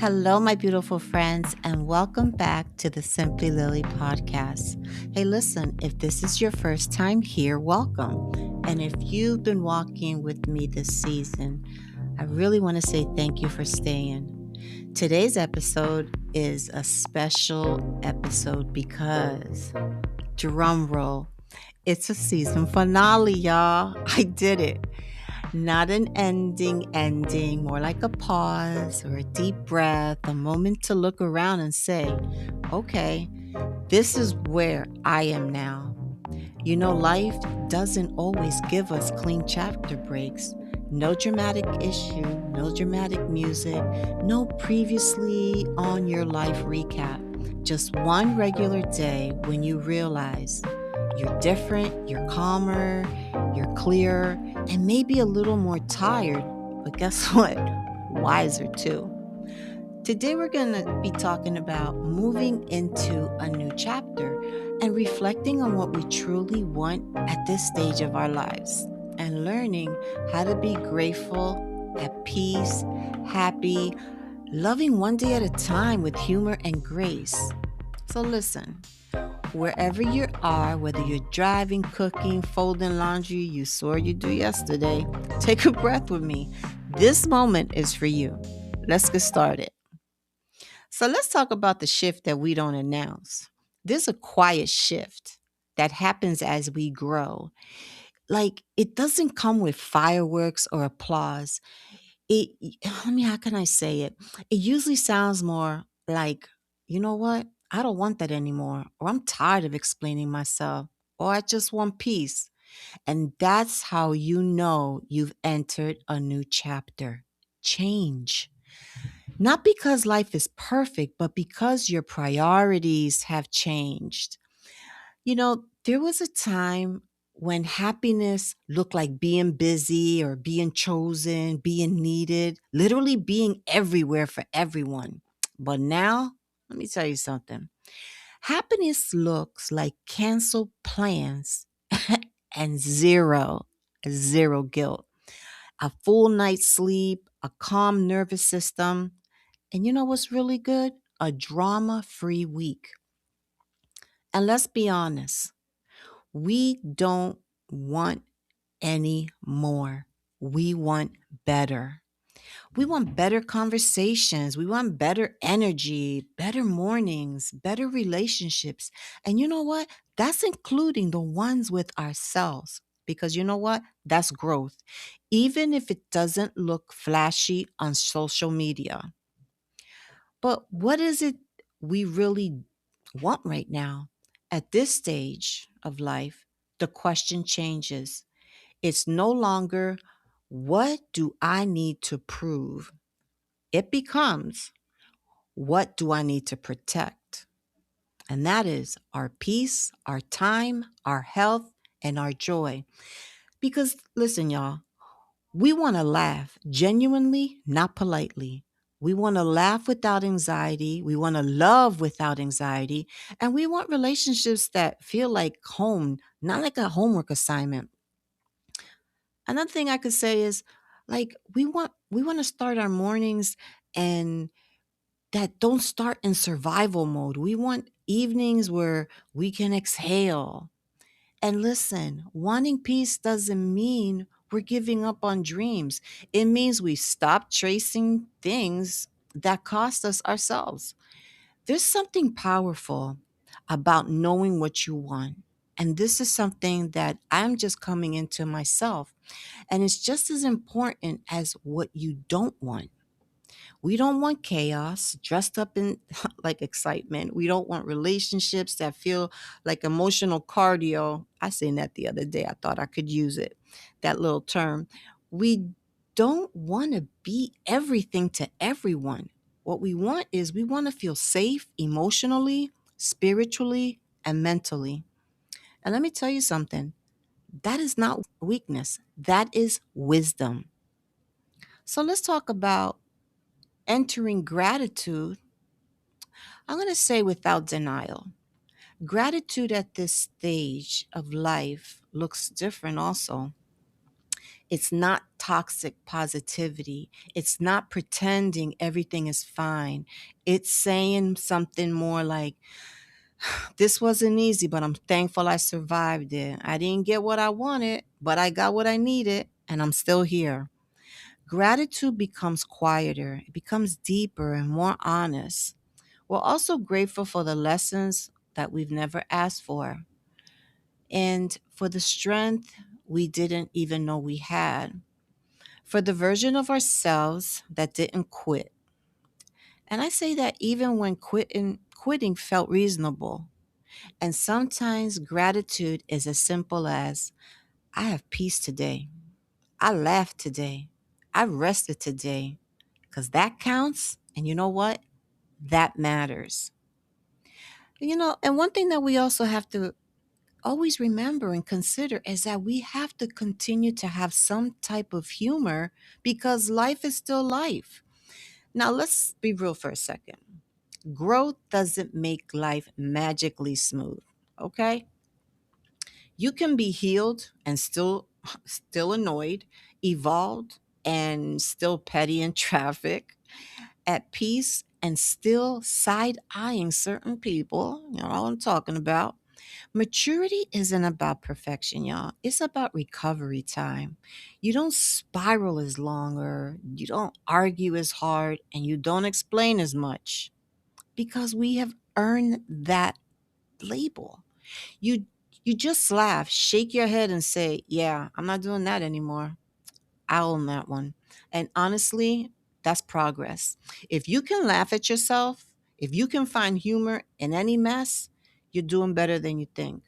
Hello, my beautiful friends, and welcome back to the Simply Lili podcast. Hey, listen, if this is your first time here, welcome. And if you've been walking with me this season, I really want to say thank you for staying. Today's episode is a special episode because, drum roll, it's a season finale, y'all. I did it. Not an ending, more like a pause or a deep breath, a moment to look around and say, okay, this is where I am now. You know, life doesn't always give us clean chapter breaks. No dramatic issue, no dramatic music, no previously on your life recap. Just one regular day when you realize you're different, you're calmer, you're clearer, and maybe a little more tired. But guess what? Wiser too. Today, we're going to be talking about moving into a new chapter and reflecting on what we truly want at this stage of our lives and learning how to be grateful, at peace, happy, loving one day at a time with humor and grace. So, listen, wherever you are, whether you're driving, cooking, folding laundry, you swore you do yesterday, take a breath with me. This moment is for you. Let's get started. So let's talk about the shift that we don't announce. There's a quiet shift that happens as we grow. Like it doesn't come with fireworks or applause. It how can I say it? It usually sounds more like, you know what? I don't want that anymore. Or I'm tired of explaining myself. Or I just want peace. And that's how you know you've entered a new chapter. Change. Not because life is perfect, but because your priorities have changed. You know, there was a time when happiness looked like being busy or being chosen, being needed, literally being everywhere for everyone. But now, let me tell you something. Happiness looks like canceled plans and zero guilt. A full night's sleep, a calm nervous system, and you know what's really good? A drama free week. And let's be honest, we don't want any more. We want better. We want better conversations. We want better energy, better mornings, better relationships. And you know what? That's including the ones with ourselves. Because you know what? That's growth. Even if it doesn't look flashy on social media. But what is it we really want right now? At this stage of life, the question changes. It's no longer, what do I need to prove? It becomes, what do I need to protect? And that is our peace, our time, our health, and our joy. Because listen, y'all, we want to laugh genuinely, not politely. We want to laugh without anxiety. We want to love without anxiety. And we want relationships that feel like home, not like a homework assignment. Another thing I could say is like we want to start our mornings and that don't start in survival mode. We want evenings where we can exhale. And listen, wanting peace doesn't mean we're giving up on dreams. It means we stop chasing things that cost us ourselves. There's something powerful about knowing what you want. And this is something that I'm just coming into myself. And it's just as important as what you don't want. We don't want chaos dressed up in like excitement. We don't want relationships that feel like emotional cardio. I seen that the other day. I thought I could use it, that little term. We don't want to be everything to everyone. What we want is we want to feel safe emotionally, spiritually, and mentally. And let me tell you something. That is not weakness. That is wisdom. So let's talk about entering gratitude. I'm going to say without denial. Gratitude at this stage of life looks different also. It's not toxic positivity. It's not pretending everything is fine. It's saying something more like, this wasn't easy, but I'm thankful I survived it. I didn't get what I wanted, but I got what I needed, and I'm still here. Gratitude becomes quieter, it becomes deeper and more honest. We're also grateful for the lessons that we've never asked for and for the strength we didn't even know we had, for the version of ourselves that didn't quit. And I say that even when quitting felt reasonable. And sometimes gratitude is as simple as, I have peace today. I laughed today. I rested today. Because that counts. And you know what? That matters. And one thing that we also have to always remember and consider is that we have to continue to have some type of humor because life is still life. Now, let's be real for a second. Growth doesn't make life magically smooth, okay? You can be healed and still annoyed, evolved and still petty in traffic, at peace and still side eyeing certain people. You know what I'm talking about. Maturity isn't about perfection, y'all. It's about recovery time. You don't spiral as long, or you don't argue as hard, and you don't explain as much because we have earned that label. You you just laugh, shake your head and say, "Yeah, I'm not doing that anymore." I own that one. And honestly, that's progress. If you can laugh at yourself, if you can find humor in any mess, you're doing better than you think.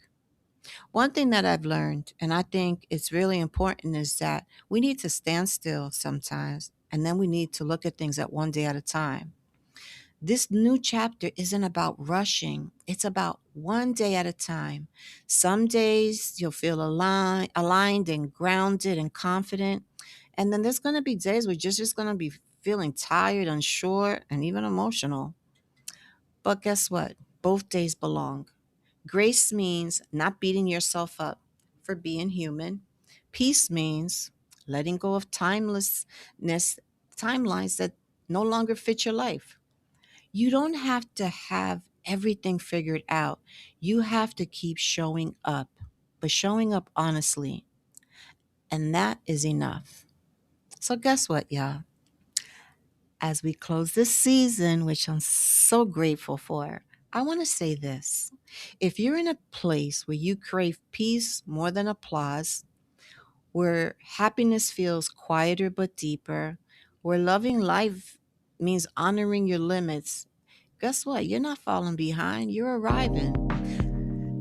One thing that I've learned, and I think it's really important, is that we need to stand still sometimes, and then we need to look at things at one day at a time. This new chapter isn't about rushing. It's about one day at a time. Some days you'll feel aligned and grounded and confident. And then there's going to be days where you're just going to be feeling tired, unsure, and even emotional. But guess what? Both days belong. Grace means not beating yourself up for being human. Peace means letting go of timelines that no longer fit your life. You don't have to have everything figured out. You have to keep showing up, but showing up honestly. And that is enough. So, guess what, y'all? As we close this season, which I'm so grateful for, I want to say this. If you're in a place where you crave peace more than applause, where happiness feels quieter but deeper, where loving life means honoring your limits, guess what? You're not falling behind, you're arriving.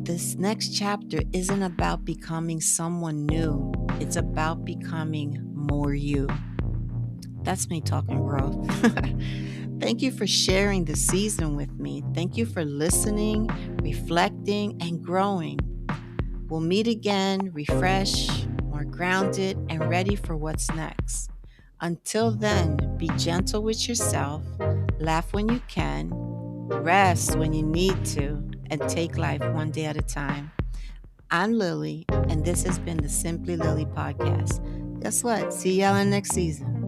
This next chapter isn't about becoming someone new, it's about becoming more you. That's me talking growth. Thank you for sharing the season with me. Thank you for listening, reflecting, and growing. We'll meet again, refreshed, more grounded, and ready for what's next. Until then, be gentle with yourself, laugh when you can, rest when you need to, and take life one day at a time. I'm Lily, and this has been the Simply Lili podcast. Guess what? See y'all in next season.